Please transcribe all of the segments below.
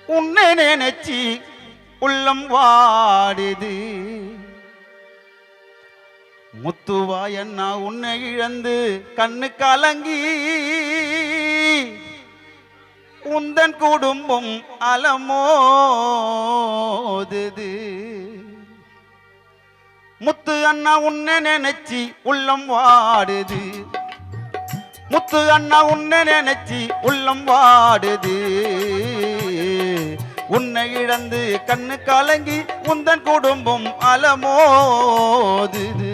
உன்னை நினைச்சி உள்ளம் வாடுது. முத்துவாயண்ணா உன்னை இழந்து கண்ணு கலங்கி உந்தன் குடும்பம் அலமோதுது. முத்து அண்ணா உன்னை நினைச்சி உள்ளம் வாடுது. முத்து அண்ணா உன்னை நினைச்சி உள்ளம் வாடுது. உன்னை இழந்து கண்ணு கலங்கி உந்தன் குடும்பம் அலமோதுது.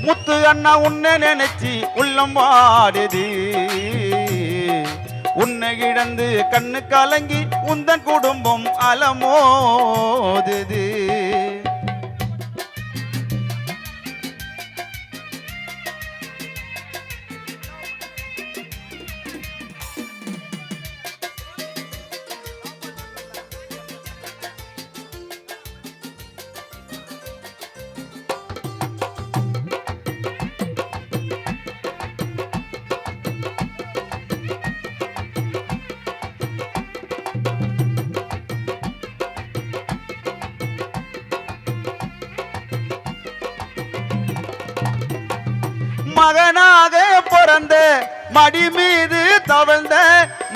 முத்து அண்ணா உன்னை நினைச்சி உள்ளம் வாடுது. உன்னை இழந்து கண்ணு கலங்கி உந்தன் குடும்பம் அலமோதுது. மகனாக பிறந்த மடி மீது தவழ்ந்த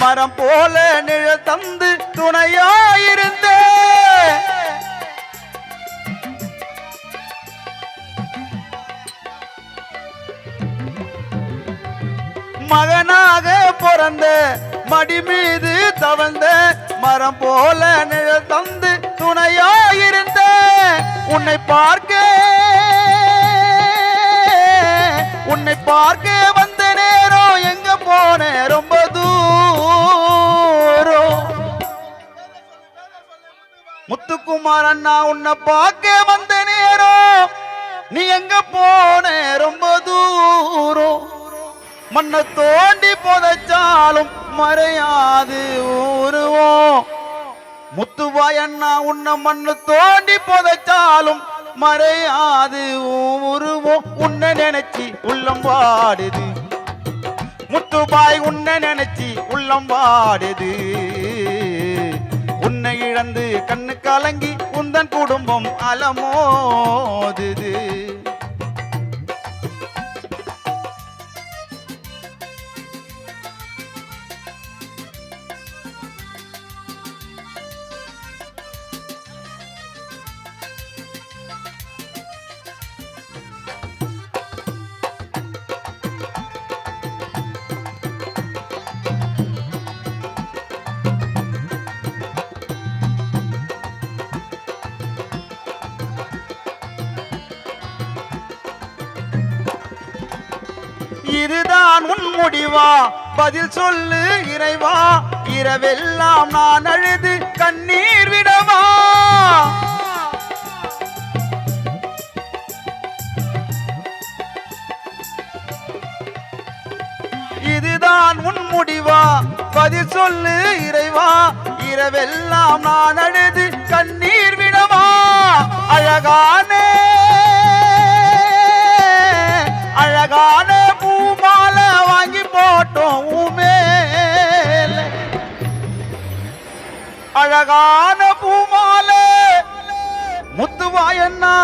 மரம் போல நிழல் தந்து துணையாயிருந்த மகனாக பிறந்த மடி மீது தவழ்ந்த மரம் போல நிழல் தந்து துணையாயிருந்த உன்னை பார்க்க வந்த நேரம் எங்க போன ரொம்ப தூரம். முத்துக்குமார் அண்ணா உன்னை பார்க்க வந்த நேரம் நீ எங்க போன ரொம்ப தூரம். மண்ணை தோண்டி புதைச்சாலும் மறையாது ஊருவோம். முத்துவாயண்ணா உன்னை மண்ணு தோண்டி புதைச்சாலும் மறையாது உருவோம். உன்னை நினைச்சி உள்ளம் வாடுது. முத்துபாய் உன்னை நினைச்சி உள்ளம் வாடுது. உன்னை இழந்து கண்ணு கலங்கி உந்தன் குடும்பம் அலமோதுது. இதுதான் உன் முடிவா? பதில் சொல்லு இறைவா. இரவெல்லாம் நான் அழுது கண்ணீர் விடவா? இதுதான் உன் முடிவா? பதில் சொல்லு இறைவா. இரவெல்லாம் நான் அழுது கண்ணீர் விடவா? அழகான பூமால வாங்கி போட்டோம் மேல. அழகான பூமால முத்துவாயண்ணா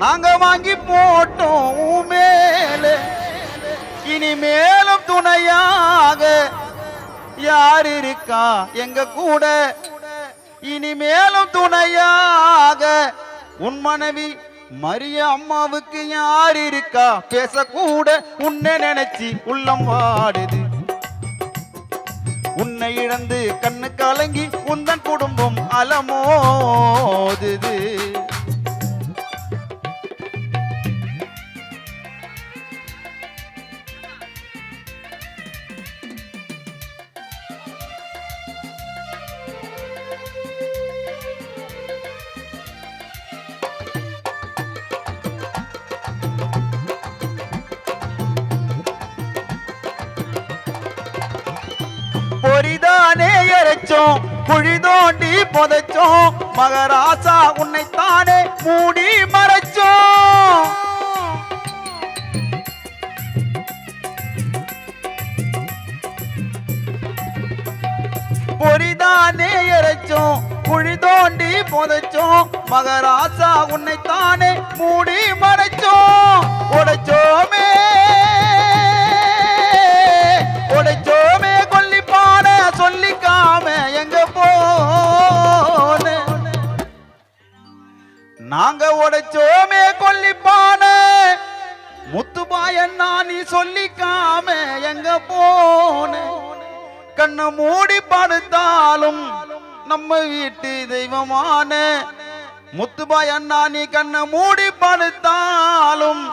நாங்க வாங்கி போட்டோம் மேல. இனிமேலும் துணையாக யார் இருக்கா எங்க கூட? இனிமேலும் துணையாக உன் மனைவி மரிய அம்மாவுக்கு யார் இருக்கா பேசக்கூட? உன்னை நினைச்சி உள்ளம் வாடுது. உன்னை இழந்து கண்ணு கலங்கி உந்தன் குடும்பம் அலமோதுது. பொரிதானே எரைச்சோம் குழி தோண்டி புதைச்சோம். மகராசா உன்னைத்தானே மூடி மறைச்சோம். பொரிதானே எரை அணைச்சோம் குழி தோண்டி புதைச்சோம் மகராசா உன்னைத்தானே மூடி மறைச்சோம் உடைச்சோமே உடைச்சோமே கொல்லிப்பான சொல்லிக்காம எங்க போன நாங்க உடைச்சோமே கொல்லிப்பான முத்துபாயண்ணா நீ சொல்லிக்காம எங்க போன கண்ணை மூடி படுத்தாலும் நம்ம வீட்டு தெய்வமான முத்துபாயண்ணா நீ கண்ணை மூடி படுத்தாலும்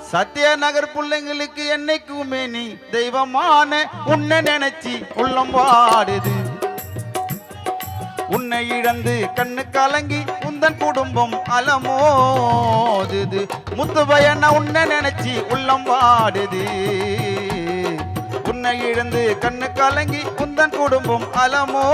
சத்யநகர் பிள்ளைங்களுக்கு என்னைக்குமே நீ தெய்வமான உன்னை நினைச்சி உள்ளம் வாடுது உன்னை இழந்து கண்ணு கலங்கி உந்தன் குடும்பம் அலமோதுது முத்துபாயண்ணா உன்னை நினைச்சி உள்ளம் வாடுது உன்னை இழந்து கண்ணு கலங்கி உந்தன் குடும்பம் அலமோதுது